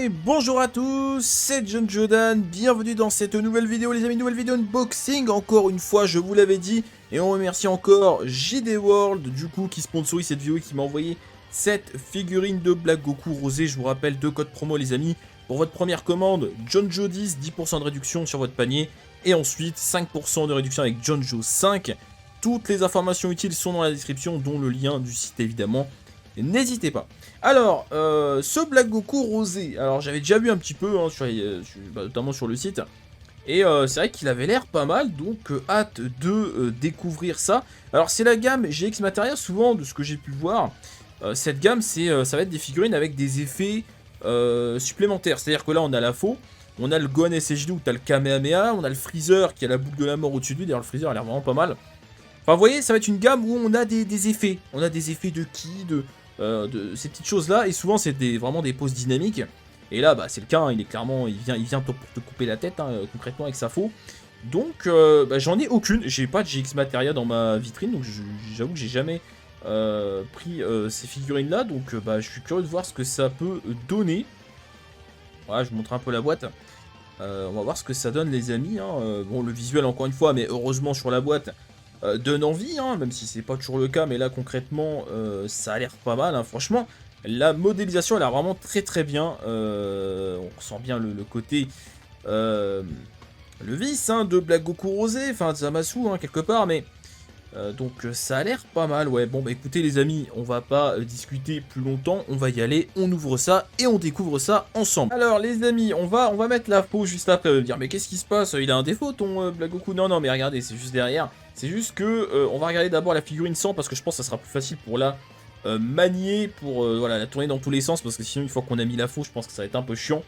Et bonjour à tous, c'est John Jordan, bienvenue dans cette nouvelle vidéo les amis, nouvelle vidéo unboxing, encore une fois je vous l'avais dit, et on remercie encore JD World du coup qui sponsorise cette vidéo et qui m'a envoyé cette figurine de Black Goku rosé. Je vous rappelle deux codes promo les amis, pour votre première commande, JohnJo 10, 10% de réduction sur votre panier, et ensuite 5% de réduction avec JohnJo 5, toutes les informations utiles sont dans la description, dont le lien du site évidemment. N'hésitez pas. Alors, ce Black Goku rosé, alors j'avais déjà vu un petit peu, hein, notamment sur le site, et c'est vrai qu'il avait l'air pas mal, donc hâte de découvrir ça. Alors c'est la gamme GX Materia, souvent de ce que j'ai pu voir, cette gamme ça va être des figurines avec des effets supplémentaires, c'est-à-dire que là on a la faux, on a le Gohan SSJ où tu as le Kamehameha, on a le Freezer qui a la boucle de la mort au-dessus de lui, d'ailleurs le Freezer a l'air vraiment pas mal. Enfin vous voyez, ça va être une gamme où on a des effets, on a des effets de ki, de ces petites choses là, et souvent c'est vraiment des poses dynamiques, et là bah, c'est le cas, hein, il vient pour te couper la tête, hein, concrètement avec sa faux. Donc bah, j'en ai aucune, j'ai pas de GX Materia dans ma vitrine, donc j'avoue que j'ai jamais pris ces figurines là, donc bah, je suis curieux de voir ce que ça peut donner. Voilà, je vous montre un peu la boîte, on va voir ce que ça donne les amis, hein. Bon le visuel encore une fois, mais heureusement sur la boîte, donne envie, hein, même si c'est pas toujours le cas, mais là concrètement ça a l'air pas mal, hein, franchement la modélisation elle a vraiment très bien, on ressent bien le côté le vice, hein, de Black Goku rosé, enfin de Zamasu, hein, quelque part, mais donc ça a l'air pas mal. Ouais, bon bah écoutez les amis, on va pas discuter plus longtemps, on va y aller, on ouvre ça et on découvre ça ensemble. Alors les amis, on va mettre la peau juste après, me dire mais qu'est-ce qui se passe, il a un défaut ton Black Goku? Non mais regardez, c'est juste derrière, c'est juste que on va regarder d'abord la figurine sans, parce que je pense que ça sera plus facile pour la manier, pour voilà, la tourner dans tous les sens, parce que sinon une fois qu'on a mis la faux, je pense que ça va être un peu chiant.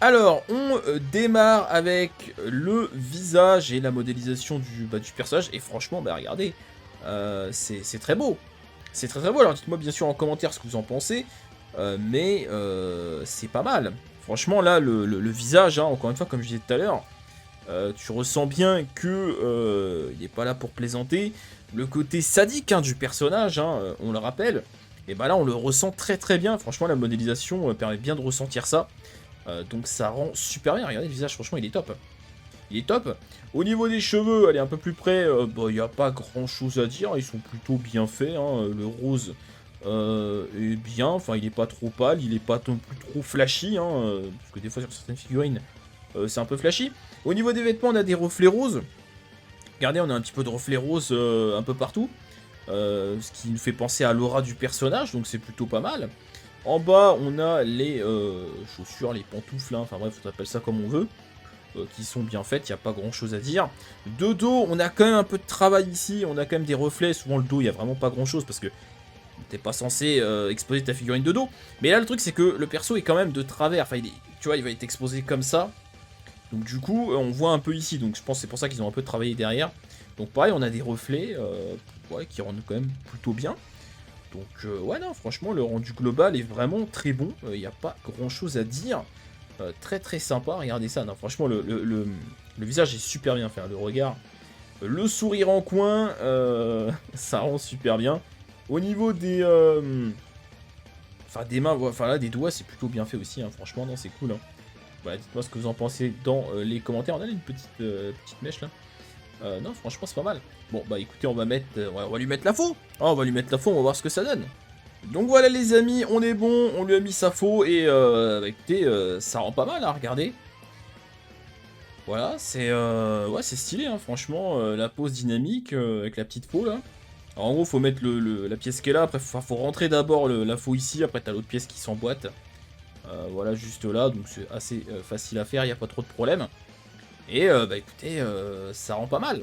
Alors, on démarre avec le visage et la modélisation du personnage. Et franchement, bah regardez, c'est très beau. C'est très beau. Alors dites-moi bien sûr en commentaire ce que vous en pensez. Mais c'est pas mal. Franchement, là, le visage, hein, encore une fois, comme je disais tout à l'heure, tu ressens bien que il n'est pas là pour plaisanter. Le côté sadique, hein, du personnage, hein, on le rappelle. Et bah là, on le ressent très bien. Franchement, la modélisation permet bien de ressentir ça. Donc ça rend super bien, regardez le visage, franchement il est top. Il est top. Au niveau des cheveux, allez un peu plus près, il n'y a pas grand chose à dire, ils sont plutôt bien faits, hein. Le rose est bien, enfin il est pas trop pâle, il est pas non plus trop flashy, hein, parce que des fois sur certaines figurines c'est un peu flashy. Au niveau des vêtements on a des reflets roses, regardez on a un petit peu de reflets roses un peu partout, ce qui nous fait penser à l'aura du personnage, donc c'est plutôt pas mal. En bas, on a les chaussures, les pantoufles, hein, enfin bref, on appelle ça comme on veut, qui sont bien faites, il n'y a pas grand chose à dire. De dos, on a quand même un peu de travail ici, on a quand même des reflets, souvent le dos, il n'y a vraiment pas grand chose, parce que t'es pas censé exposer ta figurine de dos. Mais là, le truc, c'est que le perso est quand même de travers, enfin, tu vois, il va être exposé comme ça. Donc du coup, on voit un peu ici, donc je pense que c'est pour ça qu'ils ont un peu travaillé derrière. Donc pareil, on a des reflets ouais, qui rendent quand même plutôt bien. Donc ouais non, franchement le rendu global est vraiment très bon, il n'y a pas grand chose à dire, très sympa, regardez ça, non franchement le visage est super bien fait, hein, le regard, le sourire en coin, ça rend super bien. Au niveau des enfin des mains, enfin là des doigts c'est plutôt bien fait aussi, hein, franchement non c'est cool, hein. Voilà, dites-moi ce que vous en pensez dans les commentaires, on a une petite mèche là. Non, franchement, c'est pas mal. Bon, bah écoutez, on va lui mettre la faux. Ah, on va lui mettre la faux, on va voir ce que ça donne. Donc voilà, les amis, on est bon, on lui a mis sa faux, et bah, écoutez, ça rend pas mal, hein, regardez. Voilà, ouais, c'est stylé, hein, franchement, la pose dynamique avec la petite faux, là. Alors, en gros, faut mettre la pièce qui est là, après, faut rentrer d'abord la faux ici, après, t'as l'autre pièce qui s'emboîte. Voilà, juste là, donc c'est assez facile à faire, il n'y a pas trop de problème. Et bah écoutez, ça rend pas mal.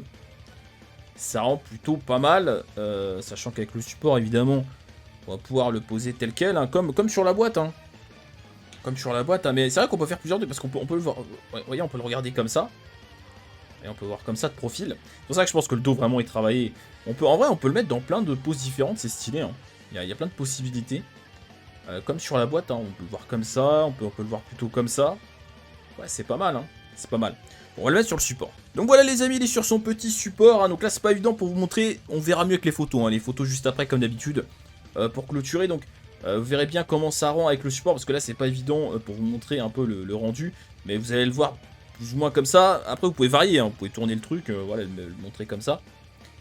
Ça rend plutôt pas mal, sachant qu'avec le support évidemment, on va pouvoir le poser tel quel, hein, comme sur la boîte. Hein. Comme sur la boîte, hein. Mais c'est vrai qu'on peut faire plusieurs trucs, parce qu'on peut le voir. Vous voyez, on peut le regarder comme ça. Et on peut voir comme ça de profil. C'est pour ça que je pense que le dos vraiment est travaillé. En vrai, on peut le mettre dans plein de poses différentes, c'est stylé. Hein. Il y a plein de possibilités. Comme sur la boîte, hein, on peut le voir comme ça, on peut le voir plutôt comme ça. Ouais, c'est pas mal, hein. C'est pas mal. Bon, on va le mettre sur le support. Donc voilà les amis, il est sur son petit support, hein. Donc là c'est pas évident pour vous montrer, on verra mieux avec les photos, hein. Les photos juste après comme d'habitude, pour clôturer. Donc Vous verrez bien comment ça rend avec le support, parce que là c'est pas évident pour vous montrer un peu le rendu, mais vous allez le voir plus ou moins comme ça. Après vous pouvez varier, hein, vous pouvez tourner le truc, voilà, le montrer comme ça.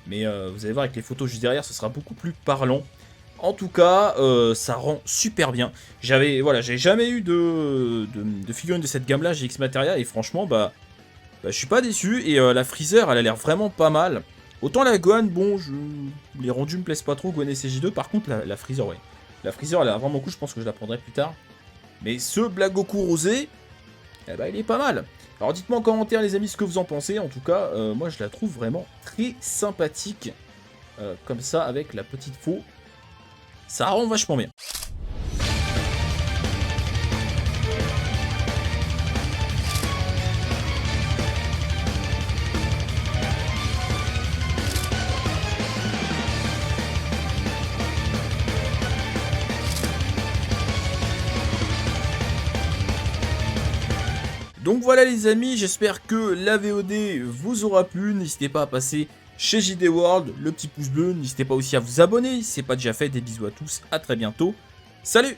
Mais vous allez voir avec les photos juste derrière, ce sera beaucoup plus parlant. En tout cas, ça rend super bien. J'avais jamais eu de figurine de cette gamme-là, GX Materia, et franchement, je suis pas déçu. Et la Freezer, elle a l'air vraiment pas mal. Autant la Gohan, bon, les rendus me plaisent pas trop, Gohan et CJ2. Par contre, la Freezer, ouais. La Freezer, elle a vraiment cool, je pense que je la prendrai plus tard. Mais ce Black Goku rosé, eh ben, il est pas mal. Alors dites-moi en commentaire les amis ce que vous en pensez. En tout cas, moi je la trouve vraiment très sympathique. Comme ça, avec la petite faux. Ça rend vachement bien. Donc voilà les amis, j'espère que la VOD vous aura plu. N'hésitez pas à passer chez JD World, le petit pouce bleu. N'hésitez pas aussi à vous abonner si ce n'est pas déjà fait. Des bisous à tous, à très bientôt. Salut!